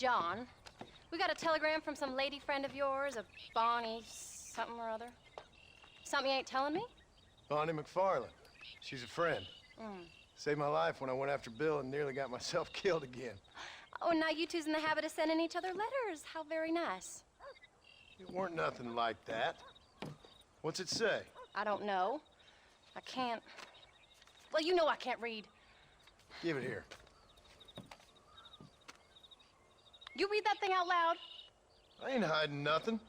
John. We got a telegram from some lady friend of yours, a Bonnie something or other. Something you ain't telling me? Bonnie MacFarlane. She's a friend. Saved my life when I went after Bill and nearly got myself killed again. Oh, now you two's in the habit of sending each other letters. How very nice. It weren't nothing like that. What's it say? I don't know. I can't... Well, you know I can't read. Give it here. You read that thing out loud? I ain't hiding nothing.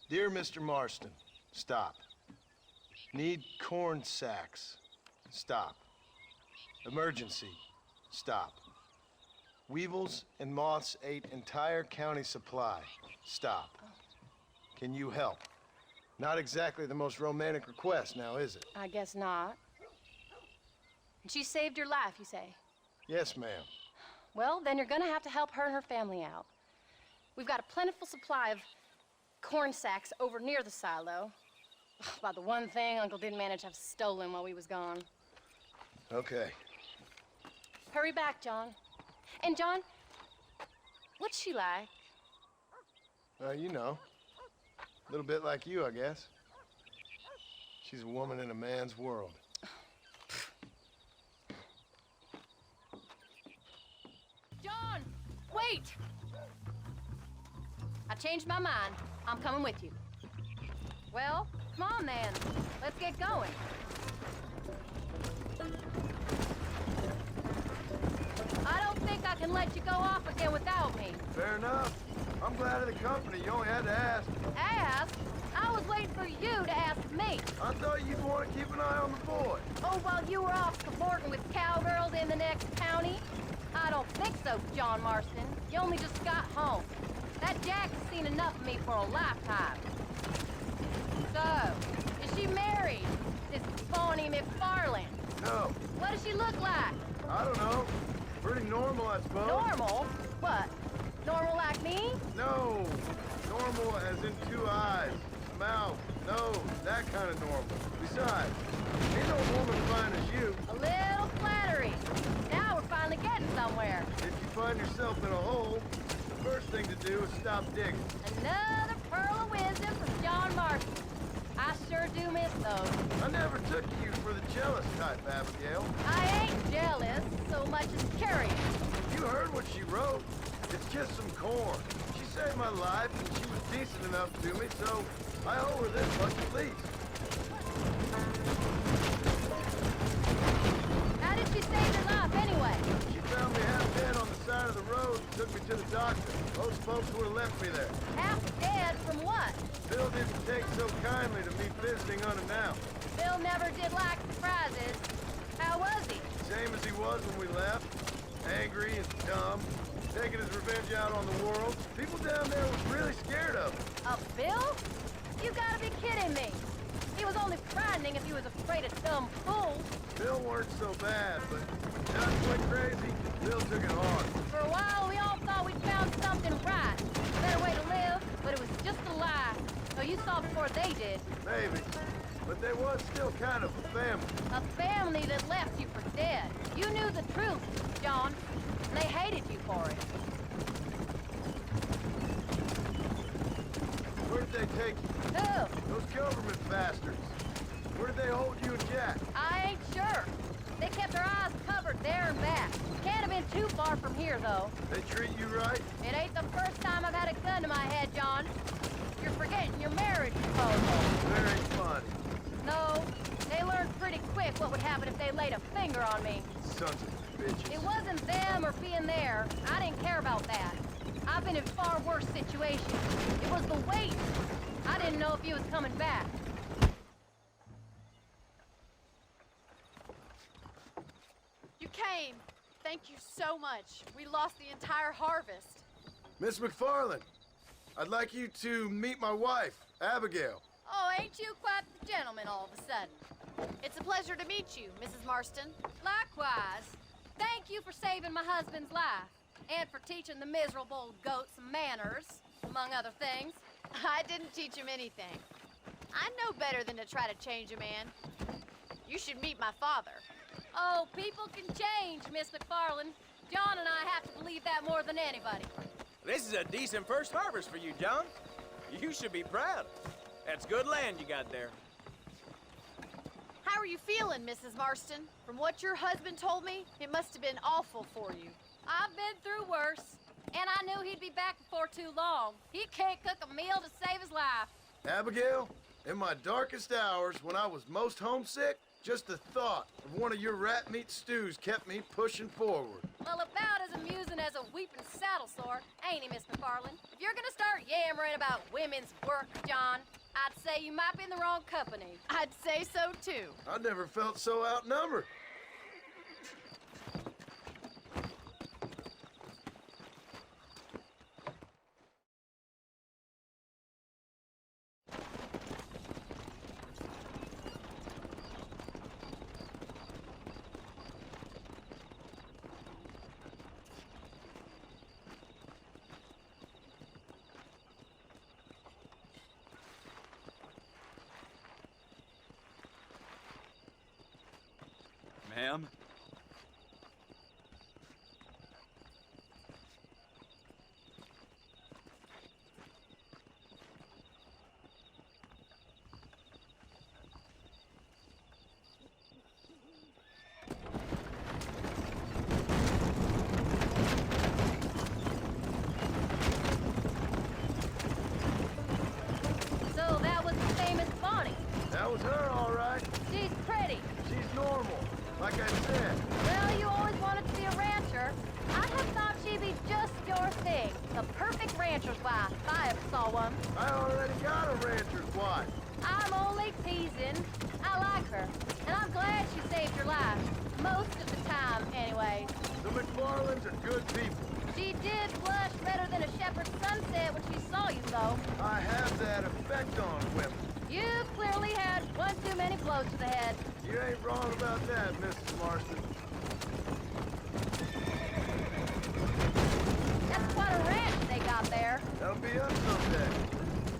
Dear Mr. Marston, stop. Need corn sacks. Stop. Emergency. Stop. Weevils and moths ate entire county supply. Stop. Can you help? Not exactly the most romantic request now, is it? I guess not. And she saved your life, you say? Yes, ma'am. Well, then you're gonna have to help her and her family out. We've got a plentiful supply of corn sacks over near the silo. About the one thing Uncle didn't manage to have stolen while we was gone. Okay. Hurry back, John. And John, what's she like? You know. A little bit like you, I guess. She's a woman in a man's world. John, wait! I changed my mind. I'm coming with you. Well, come on then. Let's get going. I don't think I can let you go off again without me. Fair enough. I'm glad of the company. You only had to ask. Ask? I was waiting for you to ask me. I thought you'd want to keep an eye on the boy. Oh, while you were off cavorting with cowgirls in the next county? I don't think so, John Marston. You only just got home. That Jack has seen enough of me for a lifetime. So, is she married? This Bonnie MacFarlane? No. What does she look like? I don't know. Pretty normal, I suppose. Normal? What? Normal like me? No. Normal as in 2 eyes, mouth, nose, that kind of normal. Besides, ain't no woman fine as you. A little flattery. Now we're finally getting somewhere. If you find yourself in a hole, the first thing to do is stop digging. Another pearl of wisdom from John Marston. I sure do miss those. I never took you for the jealous type, Abigail. I ain't jealous so much as curious. You heard what she wrote. It's just some corn. She saved my life, and she was decent enough to me, so I owe her this much at least. How did she save your life anyway? She found me half dead on the side of the road and took me to the doctor. Most folks would have left me there. Half dead from what? Bill didn't take so kindly to me visiting unannounced. Bill never did like surprises. How was he? Same as he was when we left. Angry and dumb. Taking his revenge out on the world. People down there was really scared of him. Of Bill? You gotta be kidding me. He was only frightening if he was afraid of dumb fools. Bill weren't so bad, but when Josh went crazy, Bill took it hard. For a while, we all thought we'd found something right. A better way to live, but it was just a lie. So you saw before they did. Maybe. But they was still kind of a family. A family that left you for dead. You knew the truth, John. And they hated you for it. Where did they take you? Who? Those government bastards. Where did they hold you and Jack? I ain't sure. They kept their eyes covered there and back. Can't have been too far from here, though. They treat you right? It ain't the first time I've had a gun to my head, John. You're forgetting your marriage proposal. Very funny. No, they learned pretty quick what would happen if they laid a finger on me. Sons of bitches. It wasn't them or being there. I didn't care about that. I've been in far worse situations. It was the wait. I didn't know if he was coming back. You came. Thank you so much. We lost the entire harvest. Miss MacFarlane, I'd like you to meet my wife, Abigail. Oh, ain't you quite the gentleman all of a sudden? It's a pleasure to meet you, Mrs. Marston. Likewise. Thank you for saving my husband's life. And for teaching the miserable old goat some manners, among other things. I didn't teach him anything. I know better than to try to change a man. You should meet my father. Oh, people can change, Miss MacFarlane. John and I have to believe that more than anybody. This is a decent first harvest for you, John. You should be proud. That's good land you got there. How are you feeling, Mrs. Marston? From what your husband told me, it must have been awful for you. I've been through worse, and I knew he'd be back before too long. He can't cook a meal to save his life. Abigail, in my darkest hours, when I was most homesick, just the thought of one of your rat meat stews kept me pushing forward. Well, about as amusing as a weeping saddle sore, ain't he, Miss MacFarlane? If you're gonna start yammering about women's work, John, I'd say you might be in the wrong company. I'd say so, too. I never felt so outnumbered. Ma'am? So that was the famous Bonnie. That was her, all right. She's pretty. She's normal, like I said. Well, you always wanted to be a rancher. I'd have thought she'd be just your thing. The perfect rancher's wife, if I ever saw one. I already got a rancher's wife. I'm only teasing. I like her, and I'm glad she saved your life. Most of the time, anyway. The MacFarlanes are good people. She did blush redder than a shepherd's sunset when she saw you, though. I have that effect on women. You clearly had one too many blows to the head. You ain't wrong about that, Mrs. Marston. That's quite a ranch they got there. That'll be us someday.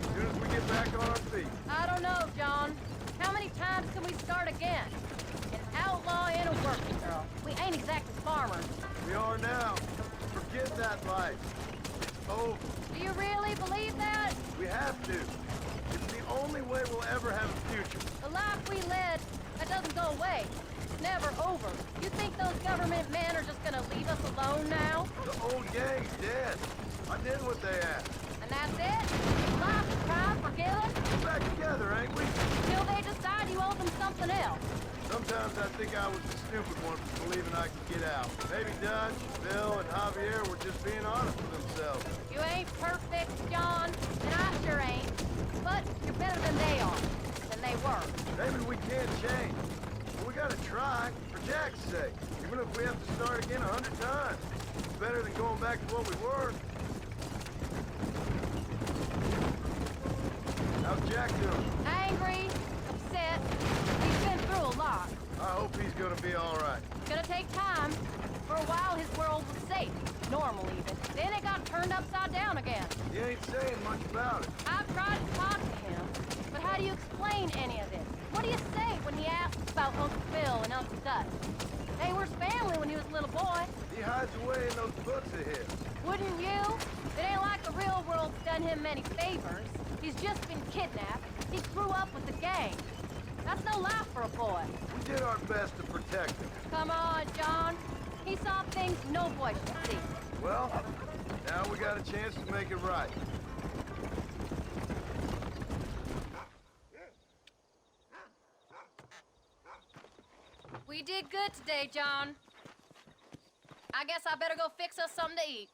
As soon as we get back on our feet. I don't know, John. How many times can we start again? An outlaw and a working girl. We ain't exactly farmers. We are now. Forget that life. It's over. Do you really believe that? We have to. It's the only way we'll ever have a future. The life we led, that doesn't go away. It's never over. You think those government men are just gonna leave us alone now? The old gang's dead. I did what they asked. And that's it? Life, crime, forgiven? We're back together, ain't we? Till they decide you owe them something else. Sometimes I think I was the stupid one for believing I could get out. Maybe Dutch, Bill, and Javier were just being honest with themselves. You ain't perfect, John, and I sure ain't. But you're better than they are. Than they were. Maybe we can't change. But we gotta try, for Jack's sake. Even if we have to start again 100 times. It's better than going back to what we were. How's Jack doing? Angry, upset. He's been through a lot. I hope he's gonna be all right. It's gonna take time. For a while, his world was safe. Normal, even. Then it got turned upside down again. He ain't saying much about it. I've tried to talk to him, but how do you explain any of this? What do you say when he asks about Uncle Phil and Uncle Dutch? They were his family when he was a little boy. He hides away in those books of his. Wouldn't you? It ain't like the real world's done him many favors. He's just been kidnapped. He grew up with the gang. That's no life for a boy. We did our best to protect him. Come on, John. He saw things no boy should see. Well, now we got a chance to make it right. We did good today, John. I guess I better go fix us something to eat.